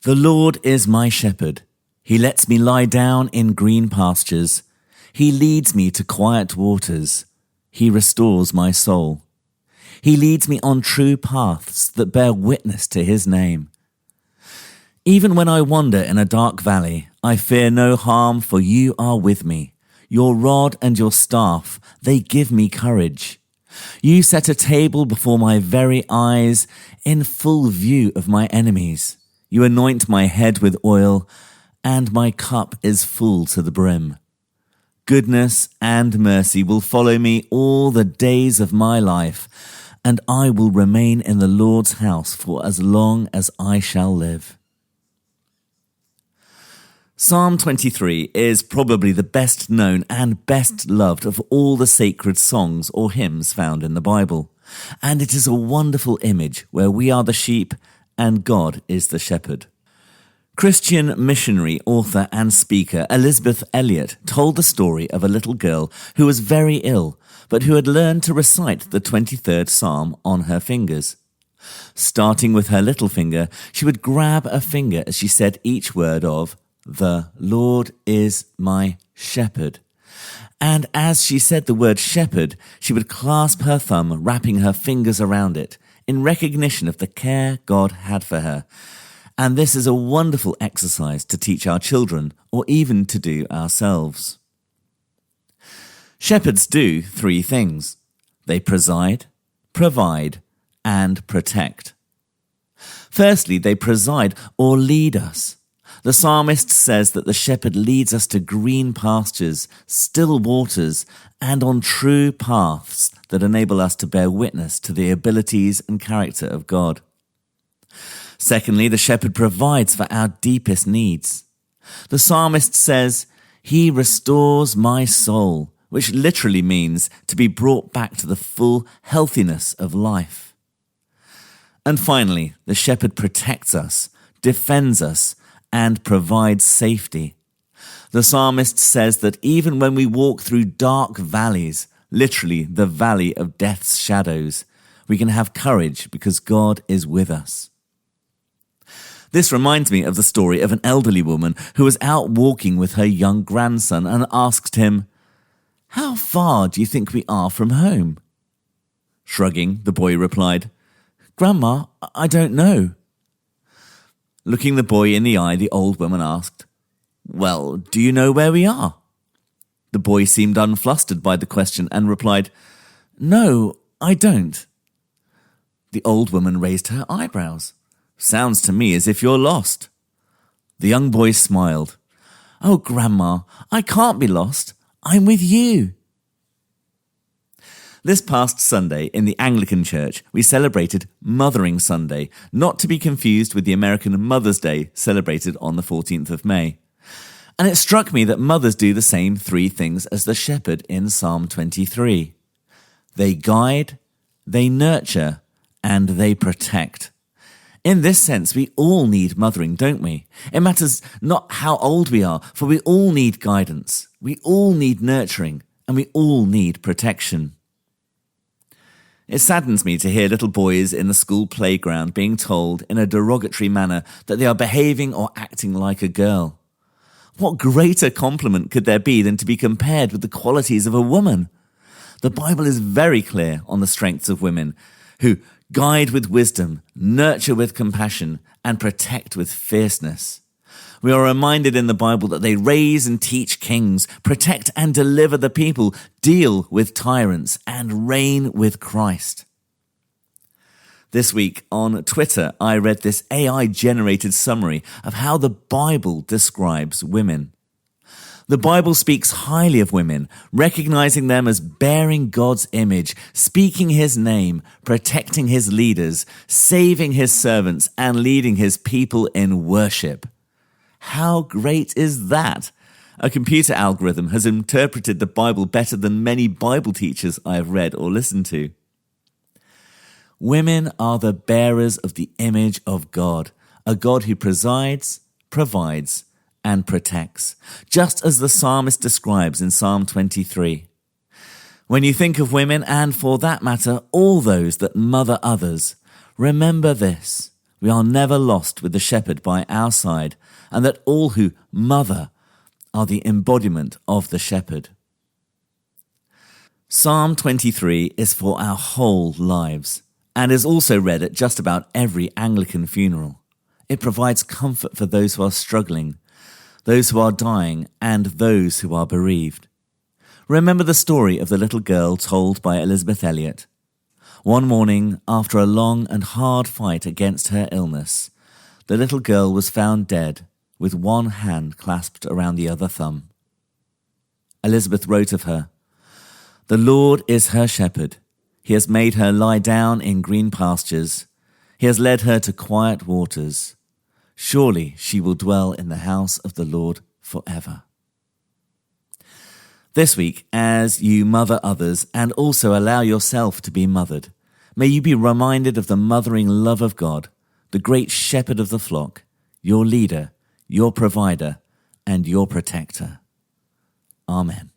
The Lord is my shepherd. He lets me lie down in green pastures. He leads me to quiet waters. He restores my soul. He leads me on true paths that bear witness to his name. Even when I wander in a dark valley, I fear no harm, for you are with me. Your rod and your staff, they give me courage. You set a table before my very eyes, in full view of my enemies. You anoint my head with oil, and my cup is full to the brim. Goodness and mercy will follow me all the days of my life, and I will remain in the Lord's house for as long as I shall live. Psalm 23 is probably the best known and best loved of all the sacred songs or hymns found in the Bible, and it is a wonderful image where we are the sheep and God is the shepherd. Christian missionary, author and speaker Elizabeth Elliot told the story of a little girl who was very ill, but who had learned to recite the 23rd Psalm on her fingers. Starting with her little finger, she would grab a finger as she said each word of, "The Lord is my shepherd." And as she said the word shepherd, she would clasp her thumb, wrapping her fingers around it, in recognition of the care God had for her. And this is a wonderful exercise to teach our children, or even to do ourselves. Shepherds do three things. They preside, provide, and protect. Firstly, they preside or lead us. The psalmist says that the shepherd leads us to green pastures, still waters, and on true paths that enable us to bear witness to the abilities and character of God. Secondly, the shepherd provides for our deepest needs. The psalmist says, "He restores my soul," which literally means to be brought back to the full healthiness of life. And finally, the shepherd protects us, defends us, and provides safety. The psalmist says that even when we walk through dark valleys, literally the valley of death's shadows, we can have courage because God is with us. This reminds me of the story of an elderly woman who was out walking with her young grandson and asked him, "How far do you think we are from home?" Shrugging, the boy replied, "Grandma, I don't know." Looking the boy in the eye, the old woman asked, "Well, do you know where we are?" The boy seemed unflustered by the question and replied, "No, I don't." The old woman raised her eyebrows. "Sounds to me as if you're lost." The young boy smiled. "Oh, Grandma, I can't be lost. I'm with you." This past Sunday in the Anglican Church, we celebrated Mothering Sunday, not to be confused with the American Mother's Day celebrated on the 14th of May. And it struck me that mothers do the same three things as the shepherd in Psalm 23. They guide, they nurture, and they protect. In this sense, we all need mothering, don't we? It matters not how old we are, for we all need guidance, we all need nurturing, and we all need protection. It saddens me to hear little boys in the school playground being told in a derogatory manner that they are behaving or acting like a girl. What greater compliment could there be than to be compared with the qualities of a woman? The Bible is very clear on the strengths of women, who guide with wisdom, nurture with compassion, and protect with fierceness. We are reminded in the Bible that they raise and teach kings, protect and deliver the people, deal with tyrants, and reign with Christ. This week on Twitter, I read this AI-generated summary of how the Bible describes women. The Bible speaks highly of women, recognizing them as bearing God's image, speaking his name, protecting his leaders, saving his servants, and leading his people in worship. How great is that? A computer algorithm has interpreted the Bible better than many Bible teachers I have read or listened to. Women are the bearers of the image of God, a God who presides, provides, and protects, just as the psalmist describes in Psalm 23. When you think of women, and for that matter, all those that mother others, remember this: we are never lost with the shepherd by our side, and that all who mother are the embodiment of the shepherd. Psalm 23 is for our whole lives and is also read at just about every Anglican funeral. It provides comfort for those who are struggling, those who are dying, and those who are bereaved. Remember the story of the little girl told by Elizabeth Elliot. One morning, after a long and hard fight against her illness, the little girl was found dead, with one hand clasped around the other thumb. Elizabeth wrote of her, "The Lord is her shepherd. He has made her lie down in green pastures. He has led her to quiet waters. Surely she will dwell in the house of the Lord forever." This week, as you mother others and also allow yourself to be mothered, may you be reminded of the mothering love of God, the great shepherd of the flock, your leader, your provider, and your protector. Amen.